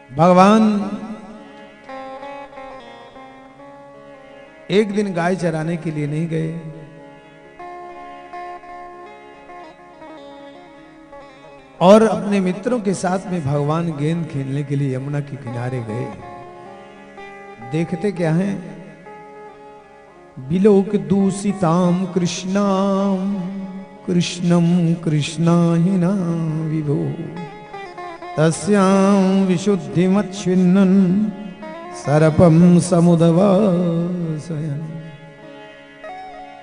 भगवान एक दिन गाय चराने के लिए नहीं गए, और अपने मित्रों के साथ में भगवान गेंद खेलने के लिए यमुना के किनारे गए। देखते क्या है, बिलोक दूषिताम कृष्णाम कृष्णम कृष्णाहिना विभो तस्यां विशुद्धिमच्छिन्नन् सर्पम समुदवासयन्।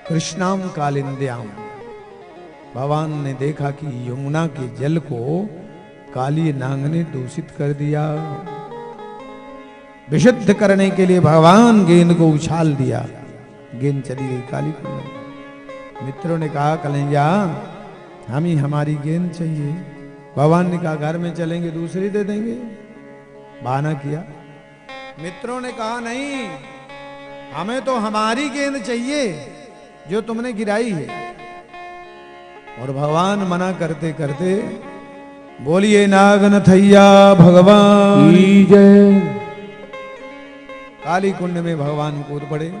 कृष्णाम कालिंद्याम, भगवान ने देखा कि यमुना के जल को काली नाग ने दूषित कर दिया। विशुद्ध करने के लिए भगवान गेंद को उछाल दिया, गेंद चली गई काली कुंड में। मित्रों ने कहा कन्हैया हमें हमारी गेंद चाहिए। भगवान ने कहा घर में चलेंगे दूसरी दे देंगे, बहाना किया। मित्रों ने कहा नहीं, हमें तो हमारी गेंद चाहिए जो तुमने गिराई है। और भगवान मना करते करते बोलिए नागनथैया भगवान की जय। काली कुंड में भगवान कूद पड़े।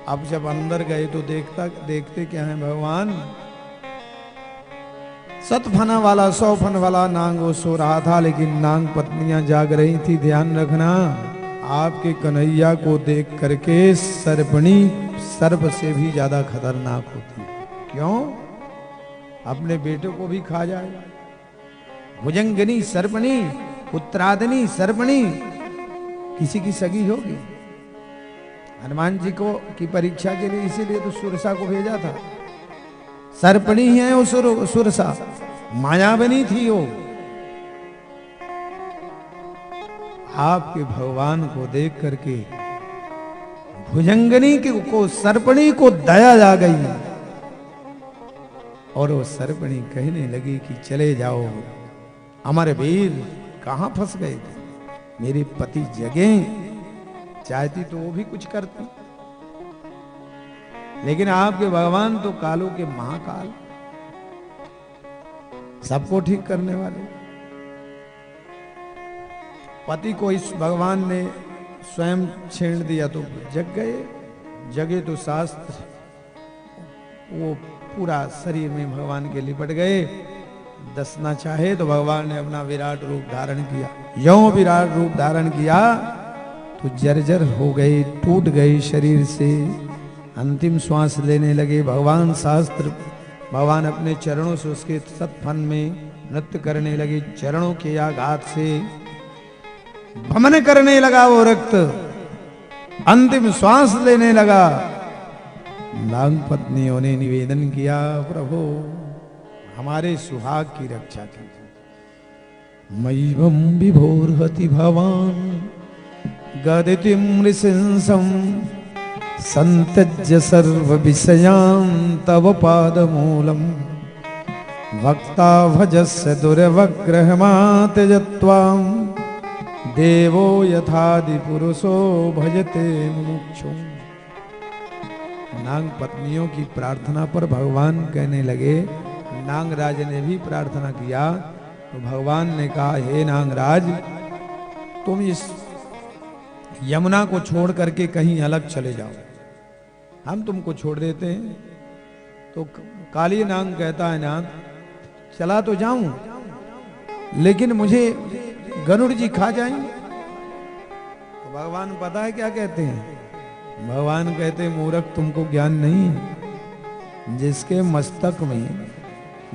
अब जब अंदर गए तो देखते क्या है, भगवान 7 फना वाला 100 फन वाला नाग वो सो रहा था, लेकिन नाग पत्नियां जाग रही थी। ध्यान रखना, आपके कन्हैया को देख करके सर्पणी सर्प से भी ज्यादा खतरनाक होती है। क्यों? अपने बेटे को भी खा जाए। भुजंगिनी सर्पणी, उत्तरादिनी सर्पणी, किसी की सगी होगी। हनुमान जी को की परीक्षा के लिए इसीलिए तो सुरसा को भेजा था। सर्पणी है वो सुरसा, मायावनी थी वो। आपके भगवान को देख करके भुजंगिनी को सर्पणी को दया आ गई, और वो सर्पणी कहने लगी कि चले जाओ, हमारे वीर कहां फंस गए थे, मेरे पति जगे, चाहती तो वो भी कुछ करती, लेकिन आपके भगवान तो कालों के महाकाल, सबको ठीक करने वाले। पति को इस भगवान ने स्वयं छेड़ दिया तो जग गए, जगे तो शास्त्र वो पूरा शरीर में भगवान के लिपट गए। दसना चाहे तो भगवान ने अपना विराट रूप धारण किया। यों विराट रूप धारण किया तो जर्जर हो गए, टूट गए शरीर से, अंतिम श्वास लेने लगे। भगवान शास्त्र भगवान अपने चरणों से उसके सतफन में नृत्य करने लगे। चरणों के आघात से भमन करने लगा वो रक्त, अंतिम श्वास लेने लगा। नाग पत्नियों ने निवेदन किया, प्रभु हमारे सुहाग की रक्षा कीजिए। मय्यम विभोर्हति भवान गदिति मृशंसम संत्यज्य सर्व विषयां तव पादमूलम भक्ता भजस्य दुर्वग्रहमात जत्वां देवो यथादि पुरुषो भजते मुमुक्षुम्। नाग पत्नियों की प्रार्थना पर भगवान कहने लगे, नागराज ने भी प्रार्थना किया तो भगवान ने कहा, हे नागराज तुम इस यमुना को छोड़ करके कहीं अलग चले जाओ, हम तुमको छोड़ देते हैं। तो काली नाग कहता है, नाथ चला तो जाऊं, लेकिन मुझे गरुड़ जी खा जाएंगे। तो भगवान पता है क्या कहते हैं? भगवान कहते, मूर्ख तुमको ज्ञान नहीं, जिसके मस्तक में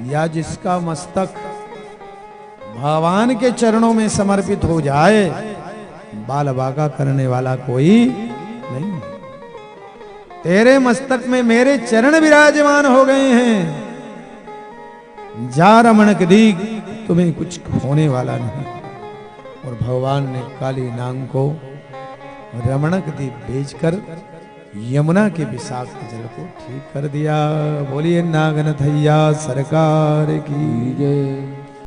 या जिसका मस्तक भगवान के चरणों में समर्पित हो जाए, बाल बाका करने वाला कोई नहीं। तेरे मस्तक में मेरे चरण विराजमान हो गए हैं, जा रमण दीग, तुम्हें कुछ होने वाला नहीं। और भगवान ने काली नाग को रमणक दीप भेजकर यमुना के विषाक्त जल को ठीक कर दिया। बोलिए नागनथैया सरकार की जय।